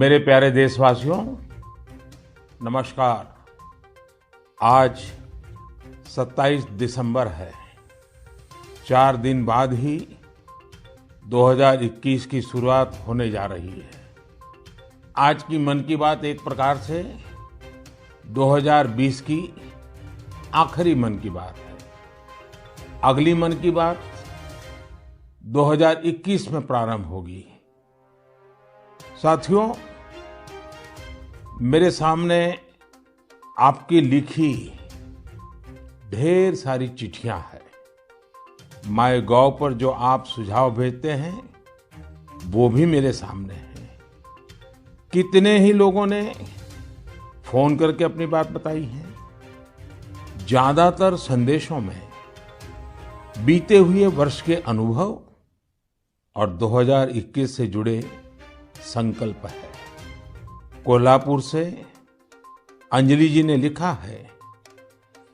मेरे प्यारे देशवासियों, नमस्कार। आज 27 दिसंबर है। 4 दिन बाद ही 2021 की शुरुआत होने जा रही है। आज की मन की बात एक प्रकार से 2020 की आखिरी मन की बात है। अगली मन की बात 2021 में प्रारंभ होगी। साथियों, मेरे सामने आपकी लिखी ढेर सारी चिट्ठियां हैं। माईगॉव पर जो आप सुझाव भेजते हैं वो भी मेरे सामने हैं। कितने ही लोगों ने फोन करके अपनी बात बताई है। ज्यादातर संदेशों में बीते हुए वर्ष के अनुभव और 2021 से जुड़े संकल्प है। कोल्हापुर से अंजलि जी ने लिखा है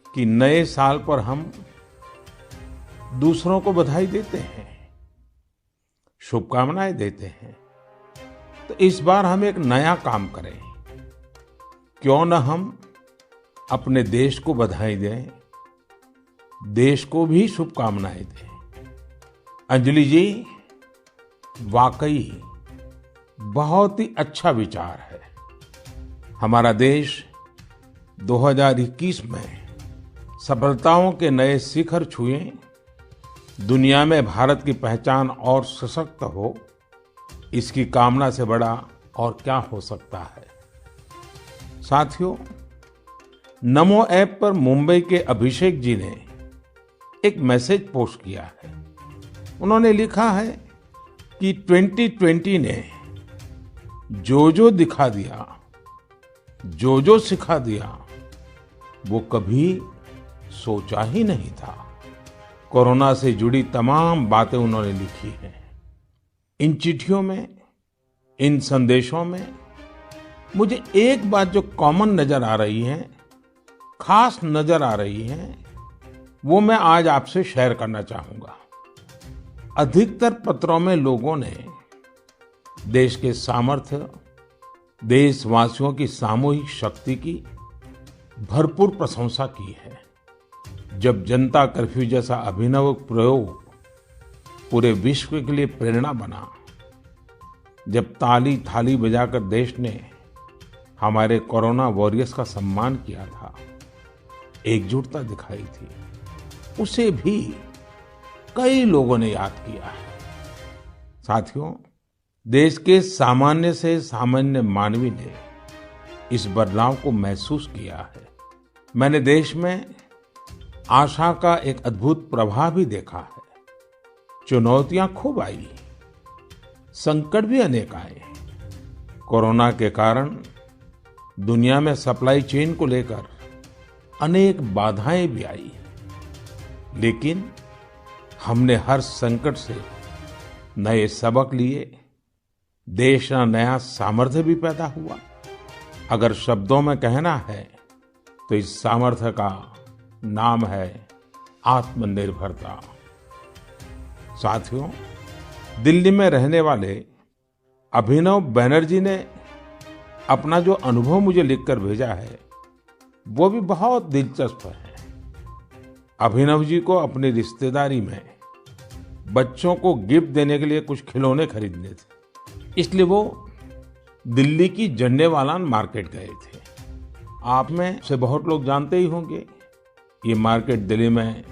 कि नए साल पर हम दूसरों को बधाई देते हैं, शुभकामनाएं देते हैं। तो इस बार हम एक नया काम करें। क्यों न हम अपने देश को बधाई दें, देश को भी शुभकामनाएं दें। अंजलि जी, वाकई बहुत ही अच्छा विचार है। हमारा देश 2021 में सफलताओं के नए शिखर छुए, दुनिया में भारत की पहचान और सशक्त हो, इसकी कामना से बड़ा और क्या हो सकता है। साथियों, नमो ऐप पर मुंबई के अभिषेक जी ने एक मैसेज पोस्ट किया है। उन्होंने लिखा है कि 2020 ने जो दिखा दिया, जो सिखा दिया, वो कभी सोचा ही नहीं था। कोरोना से जुड़ी तमाम बातें उन्होंने लिखी हैं। इन चिट्ठियों में, इन संदेशों में मुझे एक बात जो कॉमन नजर आ रही है, खास नजर आ रही है, वो मैं आज आपसे शेयर करना चाहूंगा। अधिकतर पत्रों में लोगों ने देश के सामर्थ्य, देशवासियों की सामूहिक शक्ति की भरपूर प्रशंसा की है। जब जनता कर्फ्यू जैसा अभिनव प्रयोग पूरे विश्व के लिए प्रेरणा बना, जब ताली थाली बजाकर देश ने हमारे कोरोना वॉरियर्स का सम्मान किया था, एकजुटता दिखाई थी, उसे भी कई लोगों ने याद किया है। साथियों, देश के सामान्य से सामान्य मानवी ने इस बदलाव को महसूस किया है। मैंने देश में आशा का एक अद्भुत प्रभाव भी देखा है। चुनौतियां खूब आई, संकट भी अनेक आए। कोरोना के कारण दुनिया में सप्लाई चेन को लेकर अनेक बाधाएं भी आई, लेकिन हमने हर संकट से नए सबक लिए। देश का नया सामर्थ्य भी पैदा हुआ। अगर शब्दों में कहना है तो इस सामर्थ्य का नाम है आत्मनिर्भरता। साथियों, दिल्ली में रहने वाले अभिनव बैनर्जी ने अपना जो अनुभव मुझे लिखकर भेजा है वो भी बहुत दिलचस्प है। अभिनव जी को अपनी रिश्तेदारी में बच्चों को गिफ्ट देने के लिए कुछ खिलौने खरीदने थे, इसलिए वो दिल्ली की झंडेवालान मार्केट गए थे। आप में से बहुत लोग जानते ही होंगे, ये मार्केट दिल्ली में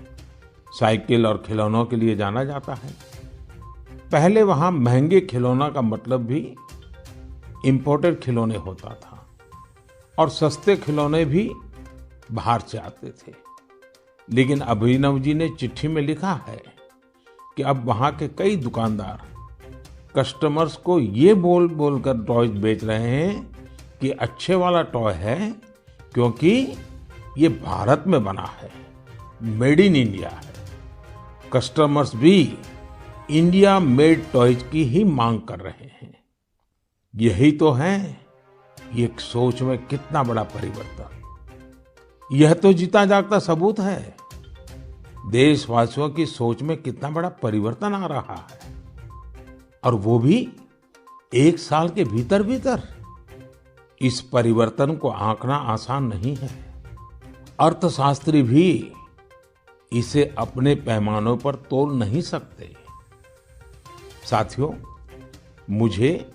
साइकिल और खिलौनों के लिए जाना जाता है। पहले वहां महंगे खिलौना का मतलब भी इंपोर्टेड खिलौने होता था और सस्ते खिलौने भी बाहर से आते थे। लेकिन अभिनव जी ने चिट्ठी में लिखा है कि अब वहां के कई दुकानदार कस्टमर्स को ये बोल कर टॉयज बेच रहे हैं कि अच्छे वाला टॉय है क्योंकि ये भारत में बना है, मेड इन इंडिया है। कस्टमर्स भी इंडिया मेड टॉयज की ही मांग कर रहे हैं। यही तो है ये सोच में कितना बड़ा परिवर्तन। यह तो जीता जागता सबूत है देशवासियों की सोच में कितना बड़ा परिवर्तन आ रहा है, और वो भी 1 साल के भीतर भीतर। इस परिवर्तन को आंकना आसान नहीं है। अर्थशास्त्री भी इसे अपने पैमानों पर तोल नहीं सकते। साथियों, मुझे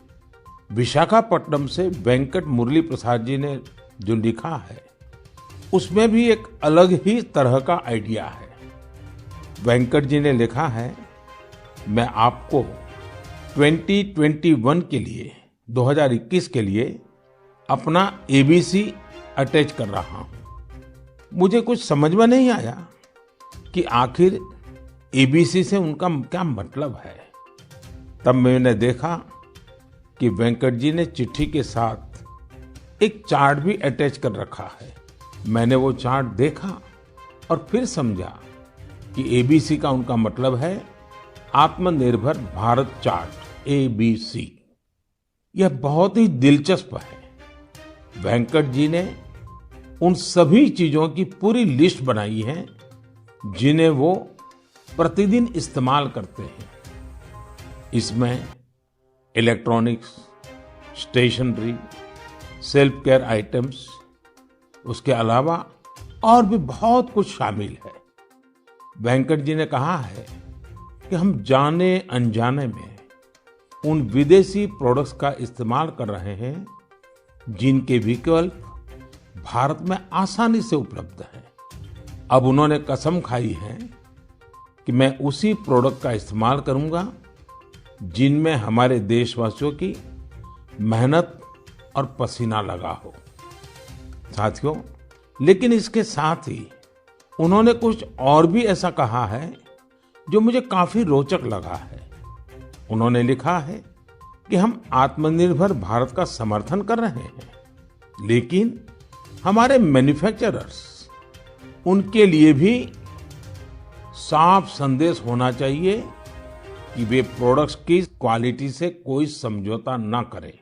विशाखापट्टनम से वेंकट मुरली प्रसाद जी ने जो लिखा है, उसमें भी एक अलग ही तरह का आइडिया है। वेंकट जी ने लिखा है, मैं आपको 2021 के लिए 2021 के लिए अपना एबीसी अटैच कर रहा हूं। मुझे कुछ समझ में नहीं आया कि आखिर एबीसी से उनका क्या मतलब है। तब मैंने देखा कि वेंकट जी ने चिट्ठी के साथ एक चार्ट भी अटैच कर रखा है। मैंने वो चार्ट देखा और फिर समझा कि एबीसी का उनका मतलब है आत्मनिर्भर भारत चार्ट, एबीसी। यह बहुत ही दिलचस्प है। वेंकट जी ने उन सभी चीजों की पूरी लिस्ट बनाई है जिन्हें वो प्रतिदिन इस्तेमाल करते हैं। इसमें electronics, stationery, self care items, उसके अलावा और भी बहुत कुछ शामिल है। वेंकट जी ने कहा है कि हम जाने अनजाने में उन विदेशी प्रोडक्ट्स का इस्तेमाल कर रहे हैं जिनके विकल्प भारत में आसानी से उपलब्ध हैं। अब उन्होंने कसम खाई है कि मैं उसी प्रोडक्ट का इस्तेमाल करूंगा जिनमें हमारे देशवासियों की मेहनत और पसीना लगा हो। साथियों, लेकिन इसके साथ ही उन्होंने कुछ और भी ऐसा कहा है जो मुझे काफी रोचक लगा है। उन्होंने लिखा है कि हम आत्मनिर्भर भारत का समर्थन कर रहे हैं, लेकिन हमारे मैन्युफैक्चरर्स, उनके लिए भी साफ संदेश होना चाहिए कि वे प्रोडक्ट्स की क्वालिटी से कोई समझौता ना करें।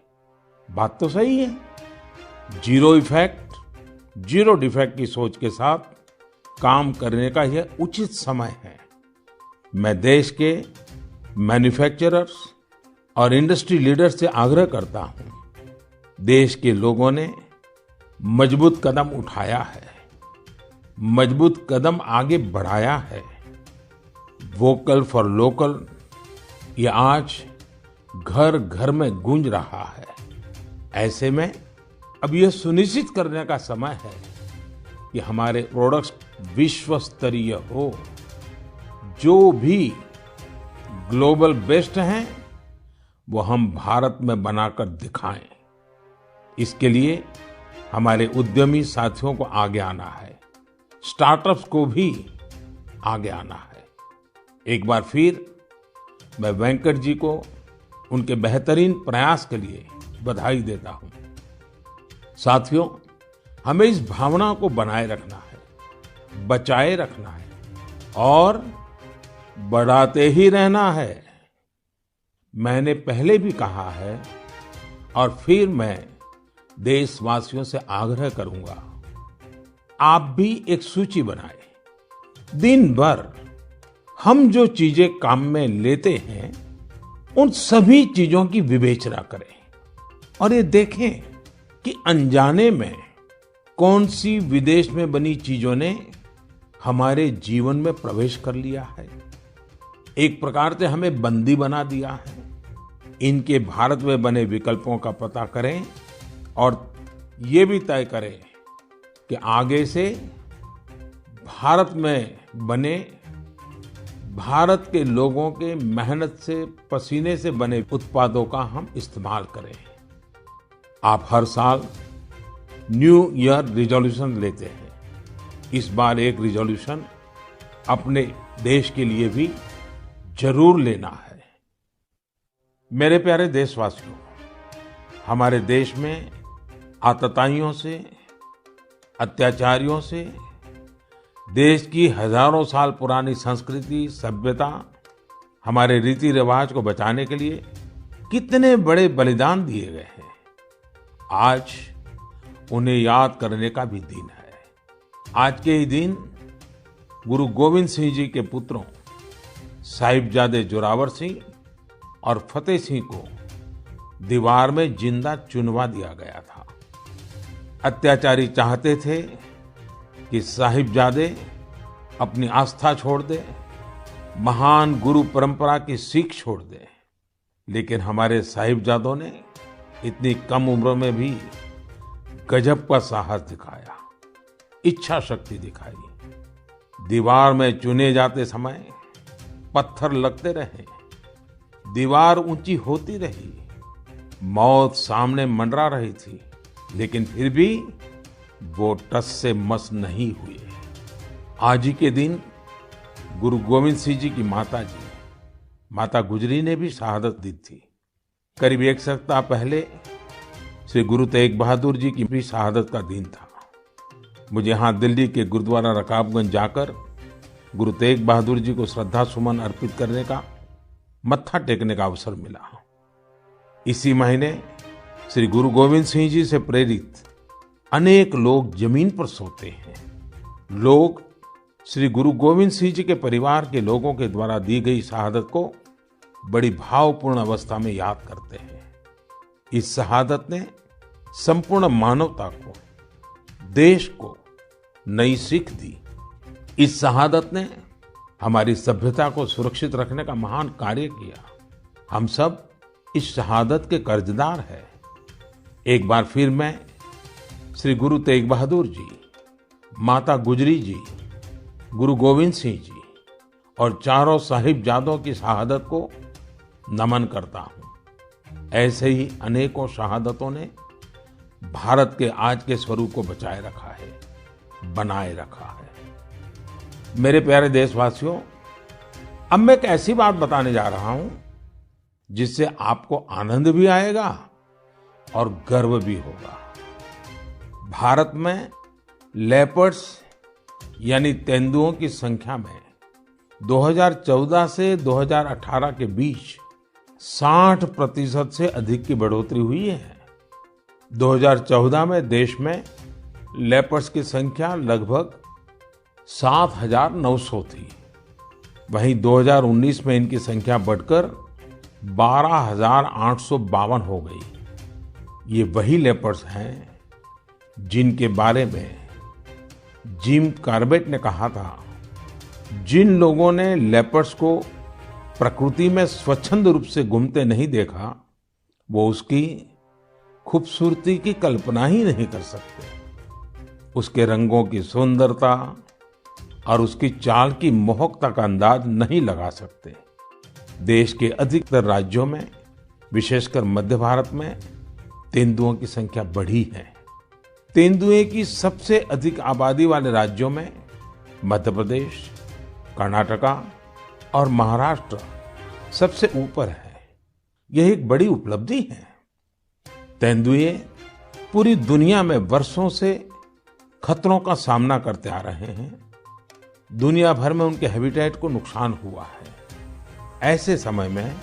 बात तो सही है। जीरो इफेक्ट, जीरो डिफेक्ट की सोच के साथ काम करने का यह उचित समय है। मैं देश के मैन्युफैक्चरर्स और इंडस्ट्री लीडर्स से आग्रह करता हूं, देश के लोगों ने मजबूत कदम उठाया है, मजबूत कदम आगे बढ़ाया है। वोकल फॉर लोकल ये आज घर घर में गूंज रहा है। ऐसे में अब यह सुनिश्चित करने का समय है कि हमारे प्रोडक्ट्स विश्व स्तरीय हो। जो भी ग्लोबल बेस्ट हैं वो हम भारत में बनाकर दिखाएं। इसके लिए हमारे उद्यमी साथियों को आगे आना है, स्टार्टअप्स को भी आगे आना है। एक बार फिर मैं वेंकट जी को उनके बेहतरीन प्रयास के लिए बधाई देता हूं। साथियों, हमें इस भावना को बनाए रखना है, बचाए रखना है और बढ़ाते ही रहना है। मैंने पहले भी कहा है और फिर मैं देशवासियों से आग्रह करूंगा, आप भी एक सूची बनाएं। दिन भर हम जो चीजें काम में लेते हैं उन सभी चीजों की विवेचना करें और ये देखें कि अनजाने में कौन सी विदेश में बनी चीजों ने हमारे जीवन में प्रवेश कर लिया है, एक प्रकार से हमें बंदी बना दिया है। इनके भारत में बने विकल्पों का पता करें और ये भी तय करें कि आगे से भारत में बने, भारत के लोगों के मेहनत से, पसीने से बने उत्पादों का हम इस्तेमाल करें। आप हर साल न्यू ईयर रिजोल्यूशन लेते हैं। इस बार एक रिजोल्यूशन अपने देश के लिए भी जरूर लेना है। मेरे प्यारे देशवासियों, हमारे देश में आतताइयों से, अत्याचारियों से, देश की हजारों साल पुरानी संस्कृति, सभ्यता, हमारे रीति रिवाज को बचाने के लिए कितने बड़े बलिदान दिए गए हैं। आज उन्हें याद करने का भी दिन है। आज के ही दिन गुरु गोविंद सिंह जी के पुत्रों साहिबजादे जोरावर सिंह और फतेह सिंह को दीवार में जिंदा चुनवा दिया गया था। अत्याचारी चाहते थे कि साहिबजादे अपनी आस्था छोड़ दे, महान गुरु परंपरा की सीख छोड़ दे, लेकिन हमारे साहिबजादों ने इतनी कम उम्र में भी गजब का साहस दिखाया, इच्छा शक्ति दिखाई। दीवार में चुने जाते समय पत्थर लगते रहे, दीवार ऊंची होती रही, मौत सामने मंडरा रही थी, लेकिन फिर भी वो टस से मस नहीं हुए। आज ही के दिन गुरु गोविंद सिंह जी की माता गुजरी ने भी शहादत दी थी। करीब एक सप्ताह पहले श्री गुरु तेग बहादुर जी की भी शहादत का दिन था। मुझे यहाँ दिल्ली के गुरुद्वारा रकाबगंज जाकर गुरु तेग बहादुर जी को श्रद्धा सुमन अर्पित करने का, मत्था टेकने का अवसर मिला। इसी महीने श्री गुरु गोविंद सिंह जी से प्रेरित अनेक लोग जमीन पर सोते हैं। लोग श्री गुरु गोविंद सिंह जी के परिवार के लोगों के द्वारा दी गई शहादत को बड़ी भावपूर्ण अवस्था में याद करते हैं। इस शहादत ने संपूर्ण मानवता को, देश को नई सीख दी। इस शहादत ने हमारी सभ्यता को सुरक्षित रखने का महान कार्य किया। हम सब इस शहादत के कर्जदार हैं। एक बार फिर मैं श्री गुरु तेग बहादुर जी, माता गुजरी जी, गुरु गोविंद सिंह जी और चारों साहिबजादों की शहादत को नमन करता हूं। ऐसे ही अनेकों शहादतों ने भारत के आज के स्वरूप को बचाए रखा है, बनाए रखा है। मेरे प्यारे देशवासियों, अब मैं एक ऐसी बात बताने जा रहा हूं जिससे आपको आनंद भी आएगा और गर्व भी होगा। भारत में लेपर्ड्स यानी तेंदुओं की संख्या में 2014 से 2018 के बीच 60% से अधिक की बढ़ोतरी हुई है। 2014 में देश में लेपर्ड्स की संख्या लगभग 7,900 थी। वहीं 2019 में इनकी संख्या बढ़कर 12,852 हो गई। ये वही लेपर्ड्स हैं जिनके बारे में जिम कॉर्बेट ने कहा था, जिन लोगों ने लेपर्ड्स को प्रकृति में स्वच्छंद रूप से घूमते नहीं देखा, वो उसकी खूबसूरती की कल्पना ही नहीं कर सकते। उसके रंगों की सुंदरता और उसकी चाल की मोहकता का अंदाज नहीं लगा सकते। देश के अधिकतर राज्यों में, विशेषकर मध्य भारत में, तेंदुओं की संख्या बढ़ी है। तेंदुए की सबसे अधिक आबादी वाले राज्यों में मध्य प्रदेश, कर्नाटका और महाराष्ट्र सबसे ऊपर है। यह एक बड़ी उपलब्धि है। तेंदुए पूरी दुनिया में वर्षों से खतरों का सामना करते आ रहे हैं। दुनिया भर में उनके हैबिटेट को नुकसान हुआ है। ऐसे समय में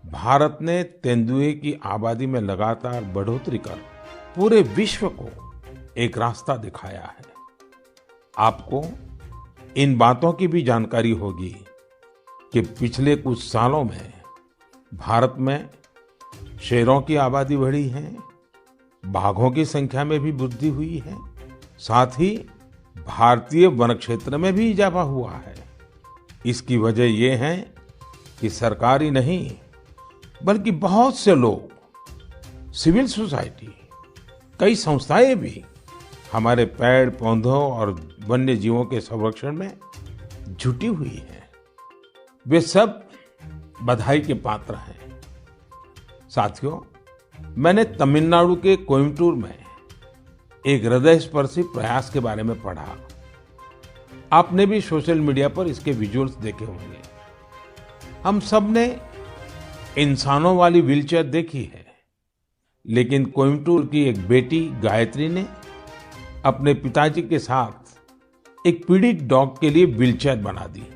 भारत ने तेंदुए की आबादी में लगातार बढ़ोतरी कर पूरे विश्व को एक रास्ता दिखाया है। आपको इन बातों की भी जानकारी होगी कि पिछले कुछ सालों में भारत में शेरों की आबादी बढ़ी है, बाघों की संख्या में भी वृद्धि हुई है, साथ ही भारतीय वन क्षेत्र में भी इजाफा हुआ है। इसकी वजह यह है कि सरकार ही नहीं बल्कि बहुत से लोग, सिविल सोसाइटी, कई संस्थाएं भी हमारे पेड़ पौधों और वन्य जीवों के संरक्षण में जुटी हुई हैं। वे सब बधाई के पात्र हैं। साथियों, मैंने तमिलनाडु के कोयम्बटूर में एक हृदयस्पर्शी प्रयास के बारे में पढ़ा। आपने भी सोशल मीडिया पर इसके विजुअल्स देखे होंगे। हम सब ने इंसानों वाली व्हीलचेयर देखी है, लेकिन कोयम्बटूर की एक बेटी गायत्री ने अपने पिताजी के साथ एक पीड़ित डॉग के लिए व्हीलचेयर बना दी।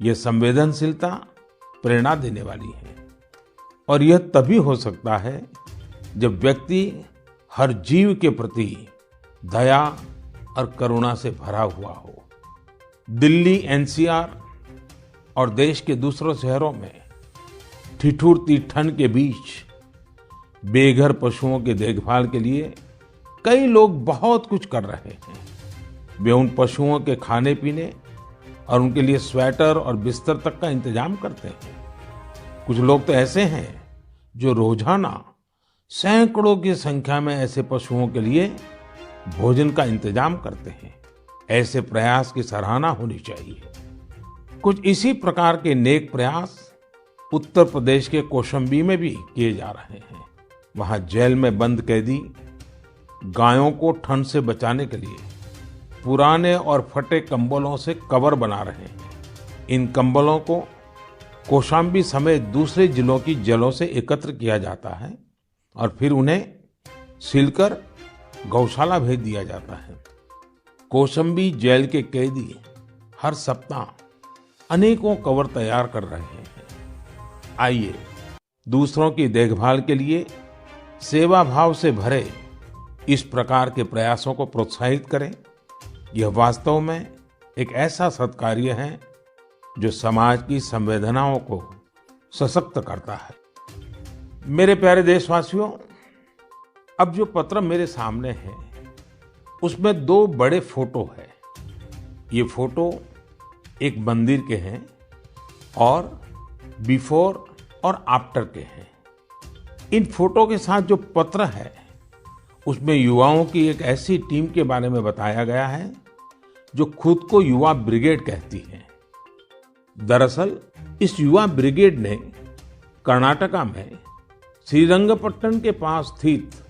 यह संवेदनशीलता प्रेरणा देने वाली है और यह तभी हो सकता है जब व्यक्ति हर जीव के प्रति दया और करुणा से भरा हुआ हो। दिल्ली एनसीआर और देश के दूसरों शहरों में ठिठुरती ठंड के बीच बेघर पशुओं की देखभाल के लिए कई लोग बहुत कुछ कर रहे हैं। वे उन पशुओं के खाने पीने और उनके लिए स्वेटर और बिस्तर तक का इंतजाम करते हैं। कुछ लोग तो ऐसे हैं जो रोजाना सैकड़ों की संख्या में ऐसे पशुओं के लिए भोजन का इंतजाम करते हैं। ऐसे प्रयास की सराहना होनी चाहिए। कुछ इसी प्रकार के नेक प्रयास उत्तर प्रदेश के कौशाम्बी में भी किए जा रहे हैं। वहां जेल में बंद कैदी गायों को ठंड से बचाने के लिए पुराने और फटे कंबलों से कवर बना रहे हैं। इन कंबलों को कौशाम्बी समेत दूसरे जिलों की जेलों से एकत्र किया जाता है और फिर उन्हें सिलकर गौशाला भेज दिया जाता है। कौशाम्बी जेल के कैदी हर सप्ताह अनेकों कवर तैयार कर रहे हैं। आइए दूसरों की देखभाल के लिए सेवा भाव से भरे इस प्रकार के प्रयासों को प्रोत्साहित करें। यह वास्तव में एक ऐसा सत्कार्य है जो समाज की संवेदनाओं को सशक्त करता है। मेरे प्यारे देशवासियों, अब जो पत्र मेरे सामने है उसमें 2 बड़े फोटो है। ये फोटो एक मंदिर के हैं और बिफोर और आफ्टर के हैं। इन फोटो के साथ जो पत्र है उसमें युवाओं की एक ऐसी टीम के बारे में बताया गया है जो खुद को युवा ब्रिगेड कहती है। दरअसल इस युवा ब्रिगेड ने कर्नाटका में श्रीरंगपट्टनम के पास स्थित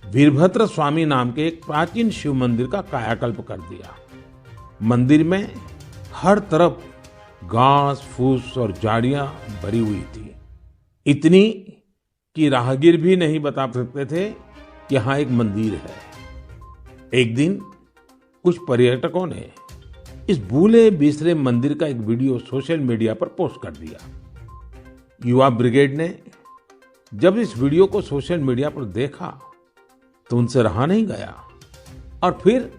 वीरभद्र स्वामी नाम के एक प्राचीन शिव मंदिर का कायाकल्प कर दिया। मंदिर में हर तरफ घास फूस और झाड़ियां भरी हुई थी, इतनी कि राहगीर भी नहीं बता सकते थे कि यहाँ एक मंदिर है। एक दिन कुछ पर्यटकों ने इस भूले बिसरे मंदिर का एक वीडियो सोशल मीडिया पर पोस्ट कर दिया। युवा ब्रिगेड ने जब इस वीडियो को सोशल मीडिया पर देखा तो उनसे रहा नहीं गया और फिर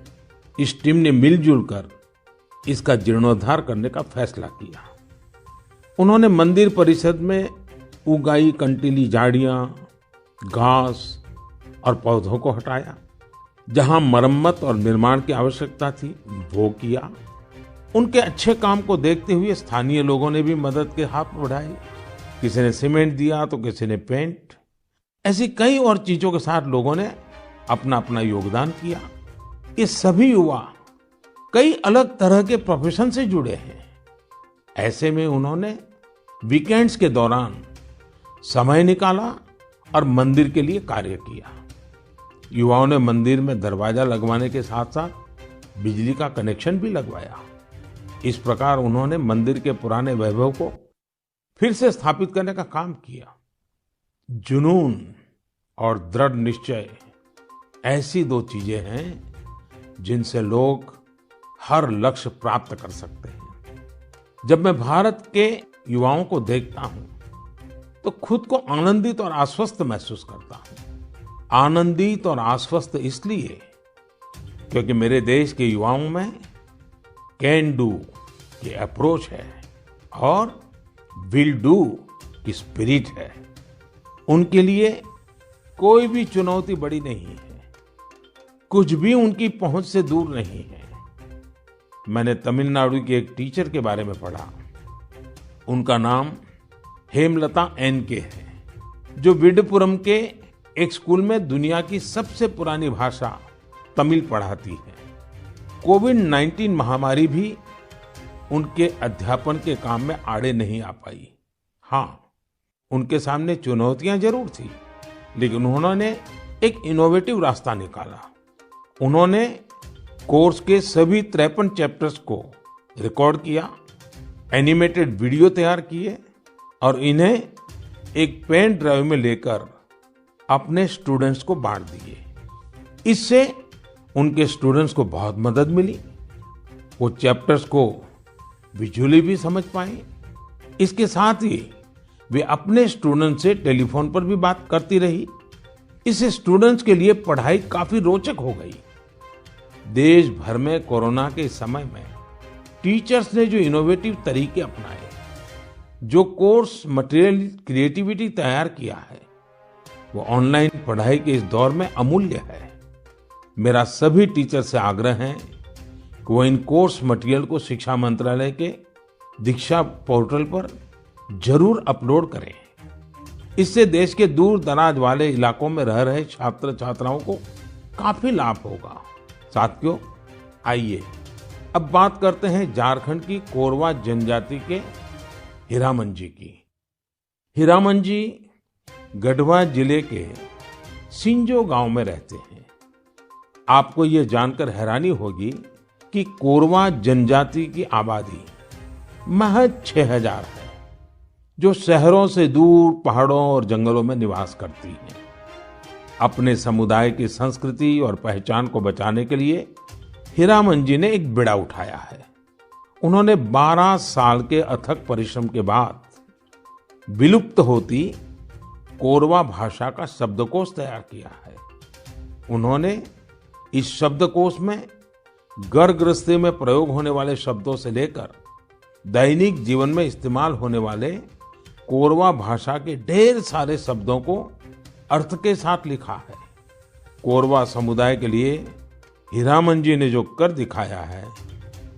इस टीम ने मिलजुल कर इसका जीर्णोद्धार करने का फैसला किया। उन्होंने मंदिर परिसर में उगाई कंटीली झाड़ियां, घास और पौधों को हटाया। जहां मरम्मत और निर्माण की आवश्यकता थी वो किया। उनके अच्छे काम को देखते हुए स्थानीय लोगों ने भी मदद के हाथ बढ़ाए। किसी ने सीमेंट दिया तो किसी ने पेंट। ऐसी कई और चीजों के साथ लोगों ने अपना अपना योगदान किया। ये सभी युवा कई अलग तरह के प्रोफेशन से जुड़े हैं। ऐसे में उन्होंने वीकेंड्स के दौरान समय निकाला और मंदिर के लिए कार्य किया। युवाओं ने मंदिर में दरवाजा लगवाने के साथ साथ बिजली का कनेक्शन भी लगवाया। इस प्रकार उन्होंने मंदिर के पुराने वैभव को फिर से स्थापित करने का काम किया। जुनून और दृढ़ निश्चय ऐसी 2 चीजें हैं जिनसे लोग हर लक्ष्य प्राप्त कर सकते हैं। जब मैं भारत के युवाओं को देखता हूं तो खुद को आनंदित और आश्वस्त महसूस करता हूं। आनंदित और आश्वस्त इसलिए क्योंकि मेरे देश के युवाओं में कैन डू की अप्रोच है और विल डू की स्पिरिट है। उनके लिए कोई भी चुनौती बड़ी नहीं है, कुछ भी उनकी पहुंच से दूर नहीं है। मैंने तमिलनाडु की एक टीचर के बारे में पढ़ा। उनका नाम हेमलता एन.के. है, जो विडुपुरम के एक स्कूल में दुनिया की सबसे पुरानी भाषा तमिल पढ़ाती है। कोविड-19 महामारी भी उनके अध्यापन के काम में आड़े नहीं आ पाई। हाँ, उनके सामने चुनौतियां जरूर थी, लेकिन उन्होंने एक इनोवेटिव रास्ता निकाला। उन्होंने कोर्स के सभी 53 चैप्टर्स को रिकॉर्ड किया, एनिमेटेड वीडियो तैयार किए और इन्हें एक पेन ड्राइव में लेकर अपने स्टूडेंट्स को बांट दिए। इससे उनके स्टूडेंट्स को बहुत मदद मिली। वो चैप्टर्स को विजुअली भी समझ पाए। इसके साथ ही वे अपने स्टूडेंट्स से टेलीफोन पर भी बात करती रही। इससे स्टूडेंट्स के लिए पढ़ाई काफी रोचक हो गई। देश भर में कोरोना के समय में टीचर्स ने जो इनोवेटिव तरीके अपनाए, जो कोर्स मटेरियल क्रिएटिविटी तैयार किया है, वो ऑनलाइन पढ़ाई के इस दौर में अमूल्य है। मेरा सभी टीचर से आग्रह है कि वो इन कोर्स मटेरियल को शिक्षा मंत्रालय के दीक्षा पोर्टल पर जरूर अपलोड करें। इससे देश के दूर दराज वाले इलाकों में रह रहे छात्र छात्राओं को काफी लाभ होगा। साथियों, आइए अब बात करते हैं झारखंड की कोरवा जनजाति के हीरामन जी की। हीरामन जी गढ़वा जिले के सिंजो गांव में रहते हैं। आपको ये जानकर हैरानी होगी कि कोरवा जनजाति की आबादी महज 6000 है, जो शहरों से दूर पहाड़ों और जंगलों में निवास करती है। अपने समुदाय की संस्कृति और पहचान को बचाने के लिए हीरामन जी ने एक बीड़ा उठाया है। उन्होंने 12 साल के अथक परिश्रम के बाद विलुप्त होती कोरवा भाषा का शब्दकोश तैयार किया है। उन्होंने इस शब्दकोश में घर गृहस्थी में प्रयोग होने वाले शब्दों से लेकर दैनिक जीवन में इस्तेमाल होने वाले कोरवा भाषा के ढेर सारे शब्दों को अर्थ के साथ लिखा है। कोरवा समुदाय के लिए हीरामन जी ने जो कर दिखाया है,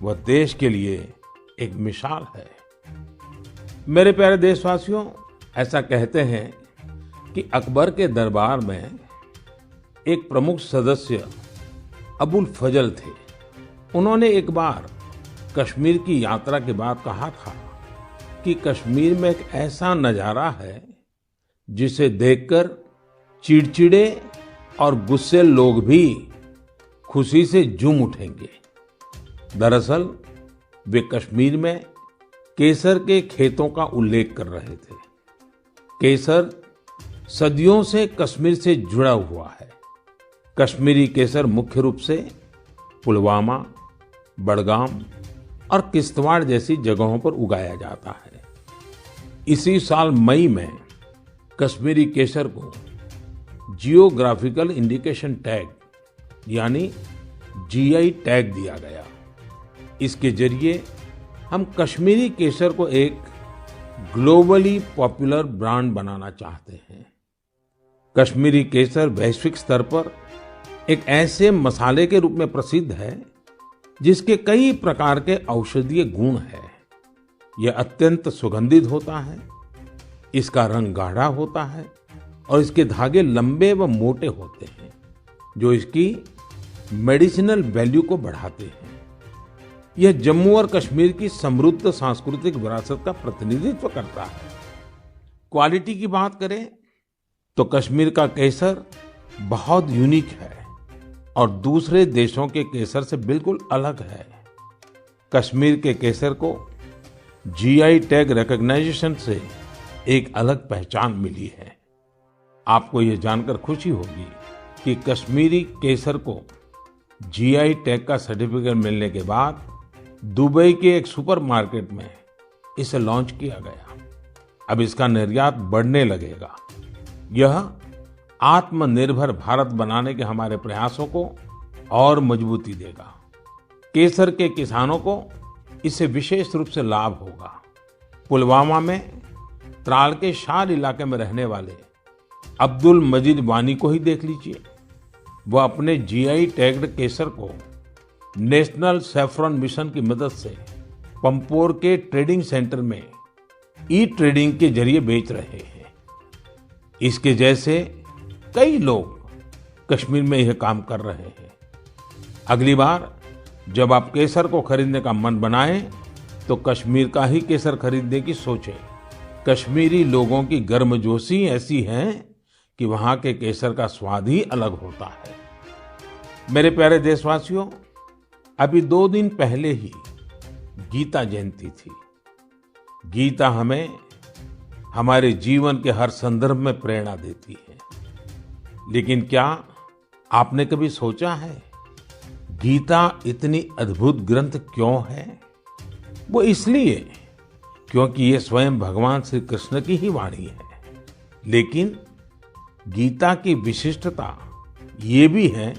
वह देश के लिए एक मिसाल है। मेरे प्यारे देशवासियों, ऐसा कहते हैं कि अकबर के दरबार में एक प्रमुख सदस्य अबुल फजल थे। उन्होंने एक बार कश्मीर की यात्रा के बाद कहा था कि कश्मीर में एक ऐसा नजारा है जिसे देखकर चिड़चिड़े और गुस्से लोग भी खुशी से झूम उठेंगे। दरअसल वे कश्मीर में केसर के खेतों का उल्लेख कर रहे थे। केसर सदियों से कश्मीर से जुड़ा हुआ है। कश्मीरी केसर मुख्य रूप से पुलवामा, बडगाम और किश्तवाड़ जैसी जगहों पर उगाया जाता है। इसी साल मई में कश्मीरी केसर को जियोग्राफिकल इंडिकेशन टैग यानी जीआई टैग दिया गया। इसके जरिए हम कश्मीरी केसर को एक ग्लोबली पॉपुलर ब्रांड बनाना चाहते हैं। कश्मीरी केसर वैश्विक स्तर पर एक ऐसे मसाले के रूप में प्रसिद्ध है जिसके कई प्रकार के औषधीय गुण है। यह अत्यंत सुगंधित होता है, इसका रंग गाढ़ा होता है और इसके धागे लंबे व मोटे होते हैं, जो इसकी मेडिसिनल वैल्यू को बढ़ाते हैं। यह जम्मू और कश्मीर की समृद्ध सांस्कृतिक विरासत का प्रतिनिधित्व करता है। क्वालिटी की बात करें तो कश्मीर का केसर बहुत यूनिक है और दूसरे देशों के केसर से बिल्कुल अलग है। कश्मीर के केसर को जीआई टैग रिकॉग्नाइजेशन से एक अलग पहचान मिली है। आपको यह जानकर खुशी होगी कि कश्मीरी केसर को जीआई टैग का सर्टिफिकेट मिलने के बाद दुबई के एक सुपरमार्केट में इसे लॉन्च किया गया। अब इसका निर्यात बढ़ने लगेगा। यह आत्मनिर्भर भारत बनाने के हमारे प्रयासों को और मजबूती देगा। केसर के किसानों को इससे विशेष रूप से लाभ होगा। पुलवामा में त्राल के शार इलाके में रहने वाले अब्दुल मजीद वानी को ही देख लीजिए। वह अपने जीआई टैग्ड केसर को नेशनल सैफरन मिशन की मदद से पंपोर के ट्रेडिंग सेंटर में ई ट्रेडिंग के जरिए बेच रहे हैं। इसके जैसे कई लोग कश्मीर में यह काम कर रहे हैं। अगली बार जब आप केसर को खरीदने का मन बनाएं तो कश्मीर का ही केसर खरीदने की सोचें। कश्मीरी लोगों की गर्मजोशी ऐसी है कि वहां के केसर का स्वाद ही अलग होता है। मेरे प्यारे देशवासियों, अभी 2 दिन पहले ही गीता जयंती थी। गीता हमें हमारे जीवन के हर संदर्भ में प्रेरणा देती है। लेकिन क्या आपने कभी सोचा है गीता इतनी अद्भुत ग्रंथ क्यों है? वो इसलिए क्योंकि ये स्वयं भगवान श्री कृष्ण की ही वाणी है। लेकिन गीता की विशिष्टता ये भी है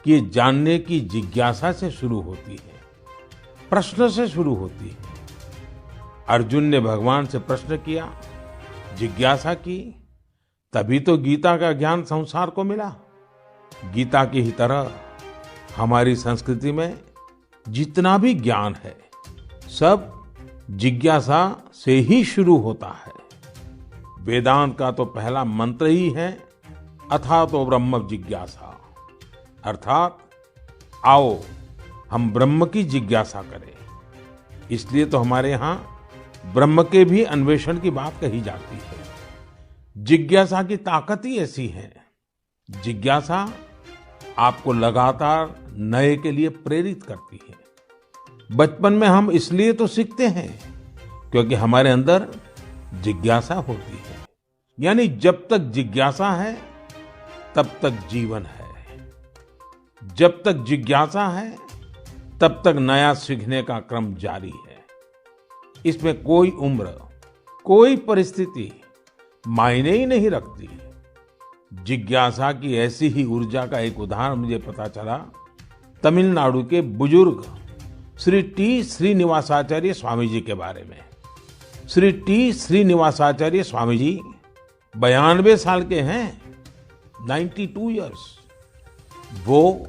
कि ये जानने की जिज्ञासा से शुरू होती है, प्रश्न से शुरू होती है। अर्जुन ने भगवान से प्रश्न किया, जिज्ञासा की, तभी तो गीता का ज्ञान संसार को मिला। गीता की ही तरह हमारी संस्कृति में जितना भी ज्ञान है, सब जिज्ञासा से ही शुरू होता है। वेदांत का तो पहला मंत्र ही है अथातो ब्रह्म जिज्ञासा, अर्थात आओ हम ब्रह्म की जिज्ञासा करें। इसलिए तो हमारे यहाँ ब्रह्म के भी अन्वेषण की बात कही जाती है। जिज्ञासा की ताकत ही ऐसी है। जिज्ञासा आपको लगातार नए के लिए प्रेरित करती है। बचपन में हम इसलिए तो सीखते हैं क्योंकि हमारे अंदर जिज्ञासा होती है। यानी जब तक जिज्ञासा है तब तक जीवन है। जब तक जिज्ञासा है तब तक नया सीखने का क्रम जारी है। इसमें कोई उम्र, कोई परिस्थिति मायने ही नहीं रखती। जिज्ञासा की ऐसी ही ऊर्जा का एक उदाहरण मुझे पता चला तमिलनाडु के बुजुर्ग श्री टी श्रीनिवासाचार्य स्वामी जी के बारे में। श्री टी श्रीनिवासाचार्य स्वामी जी 92 साल के हैं, 92 इयर्स। वो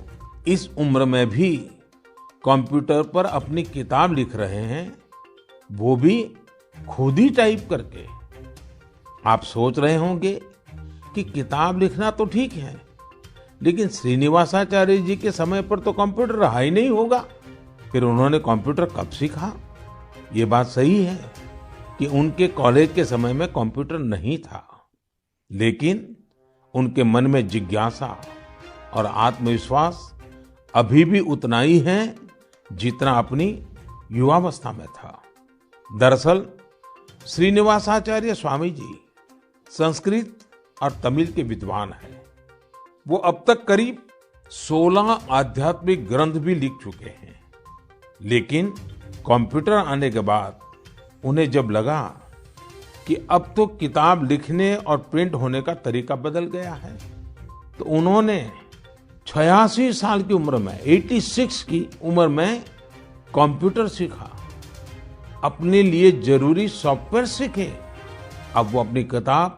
इस उम्र में भी कंप्यूटर पर अपनी किताब लिख रहे हैं, वो भी खुद ही टाइप करके। आप सोच रहे होंगे कि किताब लिखना तो ठीक है, लेकिन श्रीनिवासाचार्य जी के समय पर तो कंप्यूटर रहा ही नहीं होगा। फिर उन्होंने कंप्यूटर कब सीखा? ये बात सही है कि उनके कॉलेज के समय में कंप्यूटर नहीं था, लेकिन उनके मन में जिज्ञासा और आत्मविश्वास अभी भी उतना ही है जितना अपनी युवावस्था में था। दरअसल श्रीनिवासाचार्य स्वामी जी संस्कृत और तमिल के विद्वान हैं। वो अब तक करीब 16 आध्यात्मिक ग्रंथ भी लिख चुके हैं। लेकिन कंप्यूटर आने के बाद उन्हें जब लगा कि अब तो किताब लिखने और प्रिंट होने का तरीका बदल गया है, तो उन्होंने 86 साल की उम्र में, 86 की उम्र में कंप्यूटर सीखा, अपने लिए जरूरी सॉफ्टवेयर सीखे। अब वो अपनी किताब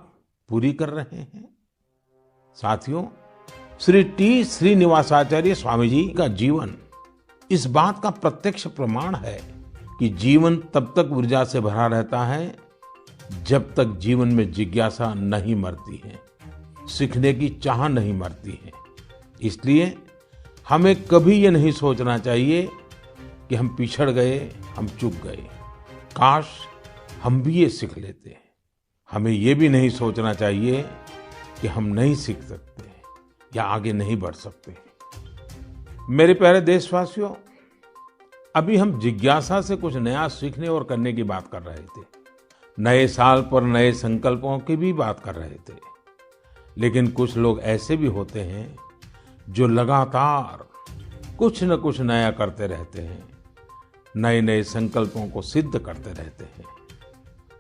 पूरी कर रहे हैं। साथियों, श्री टी श्रीनिवासाचार्य स्वामी जी का जीवन इस बात का प्रत्यक्ष प्रमाण है कि जीवन तब तक ऊर्जा से भरा रहता है जब तक जीवन में जिज्ञासा नहीं मरती है, सीखने की चाह नहीं मरती है। इसलिए हमें कभी ये नहीं सोचना चाहिए कि हम पिछड़ गए, हम चूक गए, काश हम भी ये सीख लेते। हमें ये भी नहीं सोचना चाहिए कि हम नहीं सीख सकते या आगे नहीं बढ़ सकते। मेरे प्यारे देशवासियों, अभी हम जिज्ञासा से कुछ नया सीखने और करने की बात कर रहे थे। नए साल पर नए संकल्पों की भी बात कर रहे थे। लेकिन कुछ लोग ऐसे भी होते हैं जो लगातार कुछ न कुछ नया करते रहते हैं, नए नए संकल्पों को सिद्ध करते रहते हैं।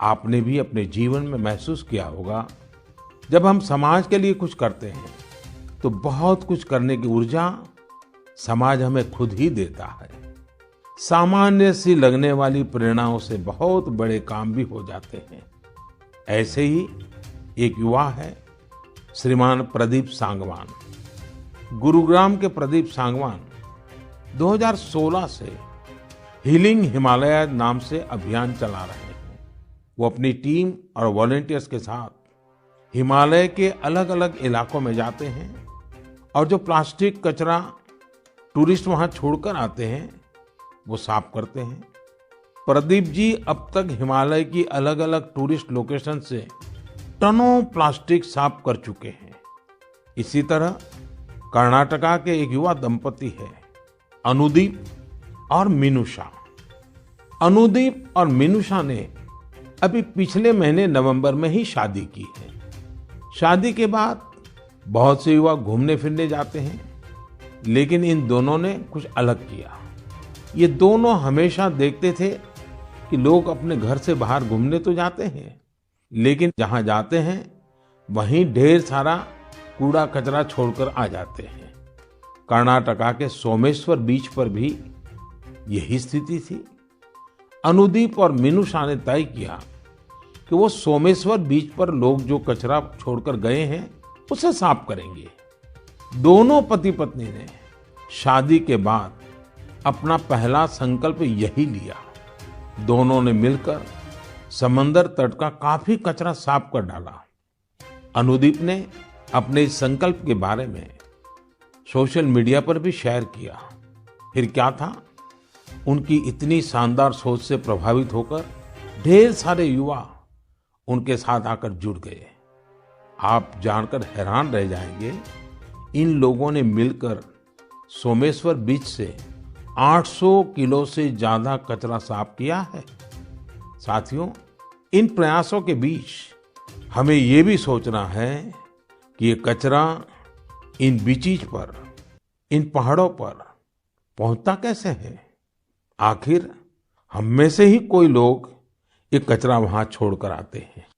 आपने भी अपने जीवन में महसूस किया होगा, जब हम समाज के लिए कुछ करते हैं तो बहुत कुछ करने की ऊर्जा समाज हमें खुद ही देता है। सामान्य सी लगने वाली प्रेरणाओं से बहुत बड़े काम भी हो जाते हैं। ऐसे ही एक युवा है श्रीमान प्रदीप सांगवान। गुरुग्राम के प्रदीप सांगवान 2016 से हीलिंग हिमालय नाम से अभियान चला रहे हैं। वो अपनी टीम और वॉलंटियर्स के साथ हिमालय के अलग अलग इलाकों में जाते हैं और जो प्लास्टिक कचरा टूरिस्ट वहां छोड़कर आते हैं वो साफ करते हैं। प्रदीप जी अब तक हिमालय की अलग अलग टूरिस्ट लोकेशन से टनों प्लास्टिक साफ कर चुके हैं। इसी तरह कर्नाटका के एक युवा दंपति है अनुदीप और मीनूषा। अनुदीप और मीनूषा ने अभी पिछले महीने नवंबर में ही शादी की है। शादी के बाद बहुत से युवा घूमने फिरने जाते हैं, लेकिन इन दोनों ने कुछ अलग किया। ये दोनों हमेशा देखते थे कि लोग अपने घर से बाहर घूमने तो जाते हैं, लेकिन जहां जाते हैं वहीं ढेर सारा कूड़ा कचरा छोड़कर आ जाते हैं। कर्नाटका के सोमेश्वर बीच पर भी यही स्थिति थी। अनुदीप और मीनूषा ने तय किया कि वो सोमेश्वर बीच पर लोग जो कचरा छोड़कर गए हैं उसे साफ करेंगे। दोनों पति पत्नी ने शादी के बाद अपना पहला संकल्प यही लिया। दोनों ने मिलकर समंदर तट का काफी कचरा साफ कर डाला। अनुदीप ने अपने इस संकल्प के बारे में सोशल मीडिया पर भी शेयर किया। फिर क्या था, उनकी इतनी शानदार सोच से प्रभावित होकर ढेर सारे युवा उनके साथ आकर जुड़ गए। आप जानकर हैरान रह जाएंगे, इन लोगों ने मिलकर सोमेश्वर बीच से 800 किलो से ज्यादा कचरा साफ किया है। साथियों, इन प्रयासों के बीच हमें ये भी सोचना है कि ये कचरा इन बीचीज पर, इन पहाड़ों पर पहुंचता कैसे है। आखिर हम में से ही कोई लोग ये कचरा वहां छोड़कर आते हैं।